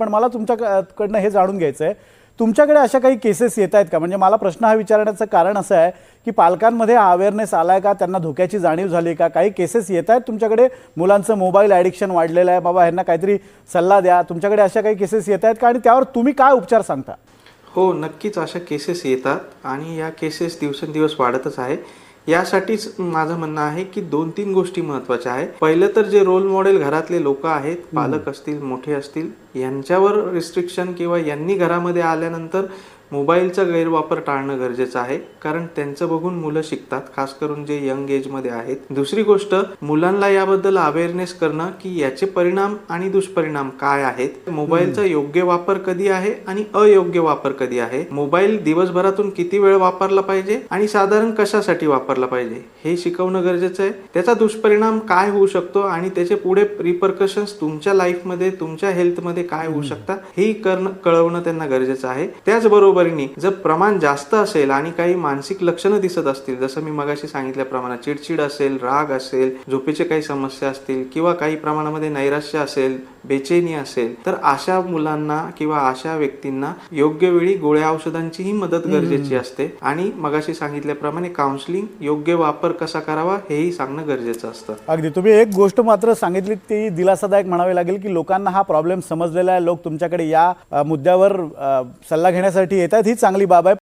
पण मला तुमच्याकडनं हे जाणून घ्यायचं आहे, तुमच्याकडे अशा काही केसेस येत आहेत का? म्हणजे मला प्रश्न हा विचारण्याचं कारण असं आहे की पालकांमध्ये हा अवेअरनेस आलाय का, त्यांना धोक्याची जाणीव झाली का? काही केसेस येत आहेत तुमच्याकडे, मुलांचं मोबाईल ॲडिक्शन वाढलेलं आहे, बाबा ह्यांना काहीतरी सल्ला द्या, तुमच्याकडे अशा काही केसेस येत आहेत का आणि त्यावर तुम्ही काय उपचार सांगता? हो, नक्कीच अशा केसेस येतात आणि या केसेस दिवसेंदिवस वाढतच आहे. यासाठीच माझं म्हणणं आहे की 2-3 गोष्टी महत्त्वाच्या आहेत. पहिलं तर जे रोल मॉडेल घरातले लोक आहेत, पालक असतील, मोठे असतील, यांच्यावर रिस्ट्रिक्शन किंवा यांनी घरामध्ये आल्यानंतर मोबाईलचा गैरवापर टाळणं गरजेचं आहे, कारण त्यांचं बघून मुलं शिकतात, खास करून जे यंग एजमध्ये आहेत. दुसरी गोष्ट, मुलांना याबद्दल अवेअरनेस करणं की याचे परिणाम आणि दुष्परिणाम काय आहेत, मोबाईलचा योग्य वापर कधी आहे आणि अयोग्य वापर कधी आहे, मोबाईल दिवसभरातून किती वेळ वापरला पाहिजे आणि साधारण कशासाठी वापरला पाहिजे हे शिकवणं गरजेचं आहे. त्याचा दुष्परिणाम काय होऊ शकतो आणि त्याचे पुढे रिपरकशन्स तुमच्या लाईफमध्ये, तुमच्या हेल्थमध्ये काय होऊ शकतात हे कळवणं त्यांना गरजेचं आहे. त्याचबरोबर जर प्रमाण जास्त असेल आणि काही मानसिक लक्षणं दिसत असतील, जसं मी मगाशी सांगितल्याप्रमाणे चिडचिड असेल, राग असेल, झोपेचे काही समस्या असतील किंवा काही प्रमाणामध्ये नैराश्य असेल, बेचैनी असेल, तर अशा मुलांना किंवा अशा व्यक्तींना योग्य वेळी गोळ्या औषधांचीही मदत गरजेची असते आणि मगाशी सांगितल्याप्रमाणे काउन्सिलिंग, योग्य वापर कसा करावा हेही सांगणं गरजेचं असतं. अगदी तुम्ही एक गोष्ट मात्र सांगितली ती दिलासादायक म्हणावी लागेल की लोकांना हा प्रॉब्लेम समजलेला आहे, लोक तुमच्याकडे या मुद्द्यावर सल्ला घेण्यासाठी येतात, ही चांगली बाब आहे.